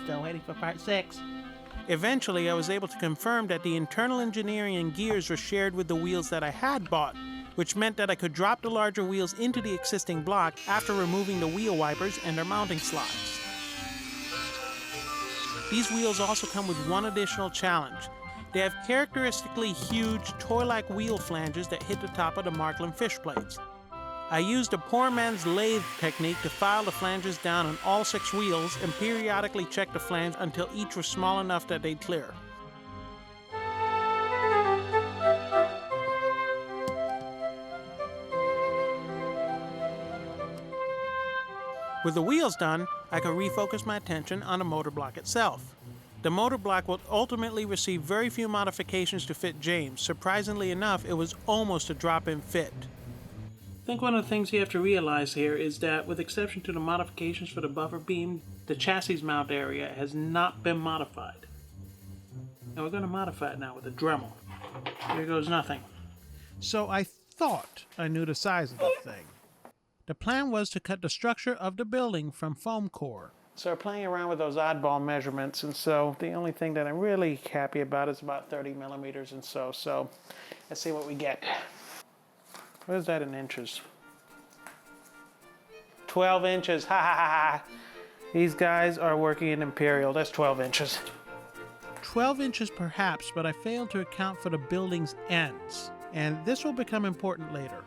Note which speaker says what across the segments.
Speaker 1: Still waiting for part 6.
Speaker 2: Eventually, I was able to confirm that the internal engineering and gears were shared with the wheels that I had bought, which meant that I could drop the larger wheels into the existing block after removing the wheel wipers and their mounting slots. These wheels also come with one additional challenge. They have characteristically huge toy-like wheel flanges that hit the top of the Markland fish plates. I used a poor man's lathe technique to file the flanges down on all 6 wheels and periodically check the flange until each was small enough that they'd clear. With the wheels done, I could refocus my attention on the motor block itself. The motor block will ultimately receive very few modifications to fit James. Surprisingly enough, it was almost a drop-in fit. I think one of the things you have to realize here is that, with exception to the modifications for the buffer beam, the chassis mount area has not been modified. And we're going to modify it now with a Dremel. Here goes nothing. So I thought I knew the size of the thing. The plan was to cut the structure of the building from foam core. So we're playing around with those oddball measurements, and so the only thing that I'm really happy about is about 30 millimeters and so. So let's see what we get. What is that in inches? 12 inches, ha ha ha ha. These guys are working in Imperial, that's 12 inches. 12 inches perhaps, but I failed to account for the building's ends. And this will become important later.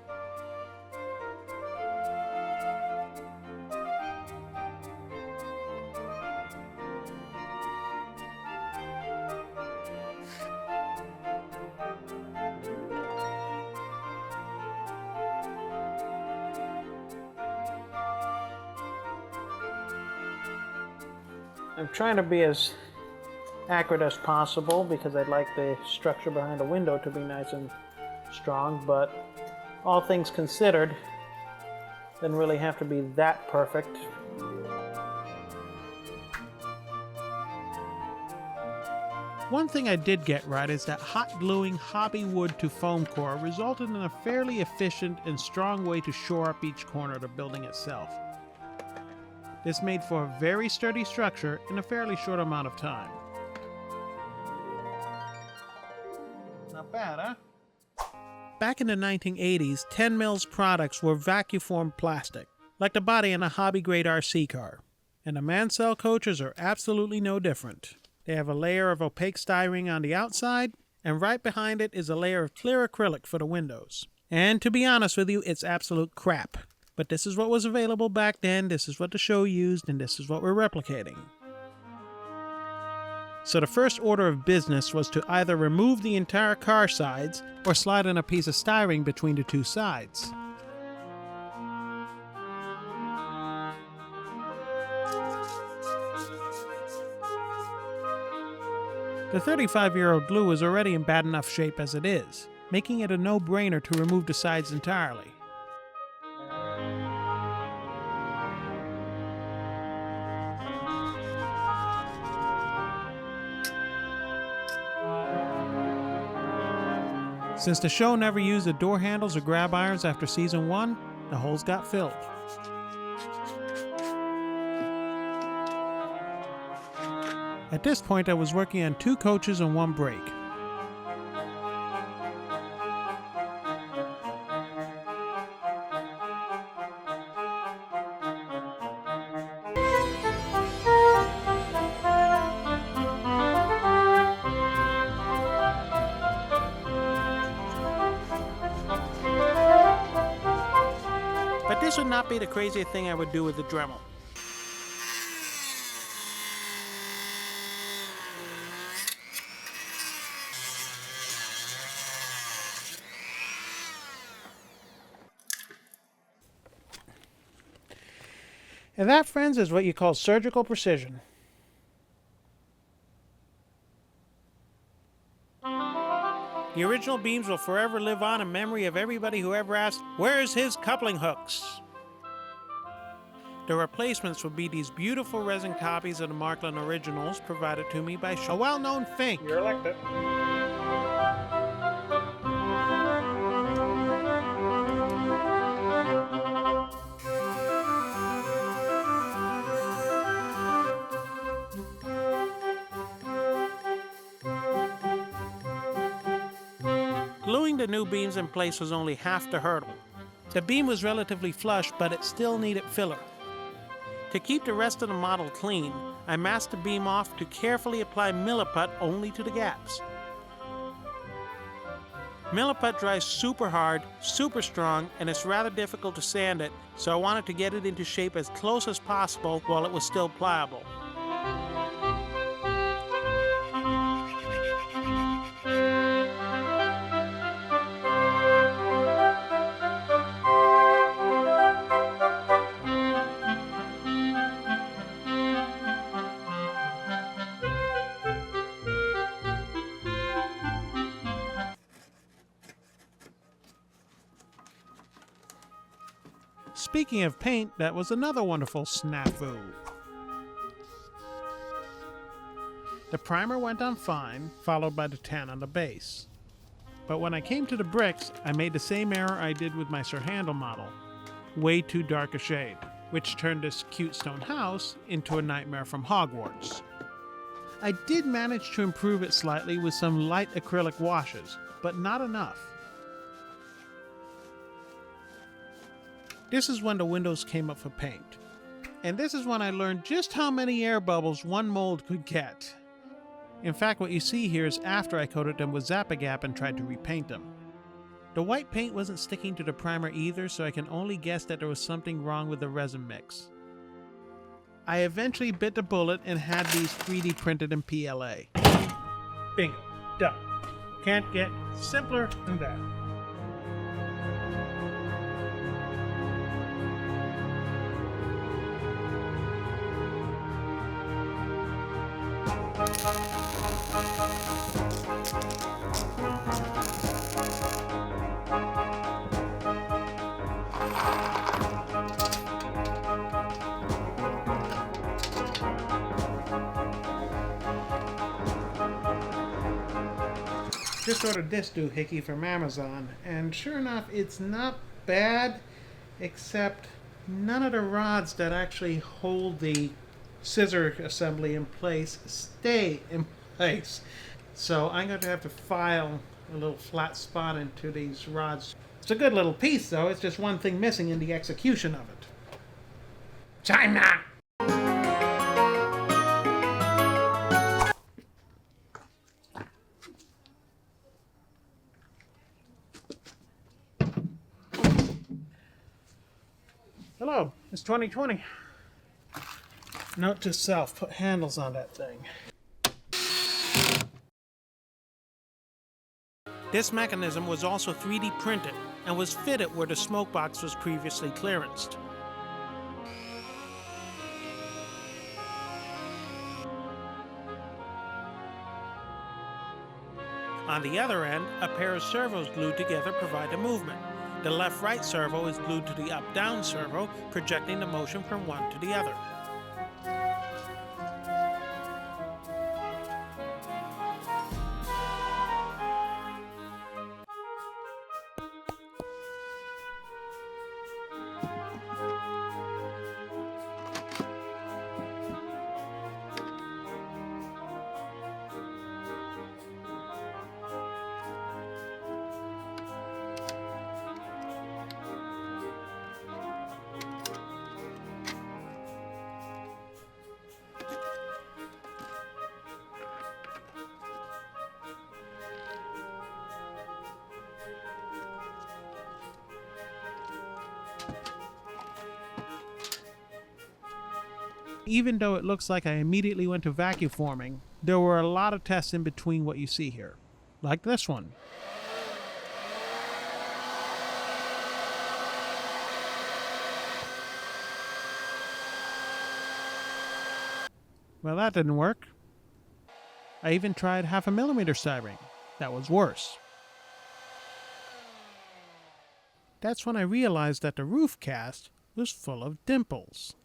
Speaker 2: I'm trying to be as accurate as possible because I'd like the structure behind the window to be nice and strong, but all things considered, didn't really have to be that perfect. One thing I did get right is that hot gluing hobby wood to foam core resulted in a fairly efficient and strong way to shore up each corner of the building itself. This made for a very sturdy structure in a fairly short amount of time. Not bad, huh? Back in the 1980s, 10 Mills products were Vacuform plastic, like the body in a hobby-grade RC car. And the Mansell coaches are absolutely no different. They have a layer of opaque styrene on the outside, and right behind it is a layer of clear acrylic for the windows. And to be honest with you, it's absolute crap. But this is what was available back then, this is what the show used, and this is what we're replicating. So the first order of business was to either remove the entire car sides or slide in a piece of styrene between the two sides. The 35-year-old glue was already in bad enough shape as it is, making it a no-brainer to remove the sides entirely. Since the show never used the door handles or grab irons after season 1, the holes got filled. At this point, I was working on 2 coaches and 1 brake. But this would not be the craziest thing I would do with the Dremel. And that, friends, is what you call surgical precision. The original beams will forever live on in memory of everybody who ever asked, "Where's his coupling hooks?" The replacements will be these beautiful resin copies of the Markland originals provided to me by a well-known Fink. You're elected. Gluing the new beams in place was only half the hurdle. The beam was relatively flush, but it still needed filler. To keep the rest of the model clean, I masked the beam off to carefully apply Milliput only to the gaps. Milliput dries super hard, super strong, and it's rather difficult to sand it, so I wanted to get it into shape as close as possible while it was still pliable. Speaking of paint, that was another wonderful snafu. The primer went on fine, followed by the tan on the base. But when I came to the bricks, I made the same error I did with my Sir Handel model. Way too dark a shade, which turned this cute stone house into a nightmare from Hogwarts. I did manage to improve it slightly with some light acrylic washes, but not enough. This is when the windows came up for paint. And this is when I learned just how many air bubbles one mold could get. In fact, what you see here is after I coated them with Zap-A-Gap and tried to repaint them. The white paint wasn't sticking to the primer either, so I can only guess that there was something wrong with the resin mix. I eventually bit the bullet and had these 3D printed in PLA. Bingo. Done. Can't get simpler than that. Just ordered this doohickey from Amazon, and sure enough, it's not bad, except none of the rods that actually hold the scissor assembly in place stay in place. So I'm going to have to file a little flat spot into these rods. It's a good little piece, though. It's just one thing missing in the execution of it. China! Hello, it's 2020. Note to self, put handles on that thing. This mechanism was also 3D printed and was fitted where the smoke box was previously clearanced. On the other end, a pair of servos glued together provide a movement. The left-right servo is glued to the up-down servo, projecting the motion from one to the other. Even though it looks like I immediately went to vacuforming, there were a lot of tests in between what you see here. Like this one. Well, that didn't work. I even tried 0.5 millimeter soldering. That was worse. That's when I realized that the roof cast was full of dimples.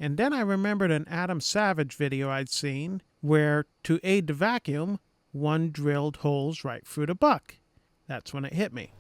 Speaker 2: And then I remembered an Adam Savage video I'd seen where, to aid the vacuum, one drilled holes right through the buck. That's when it hit me.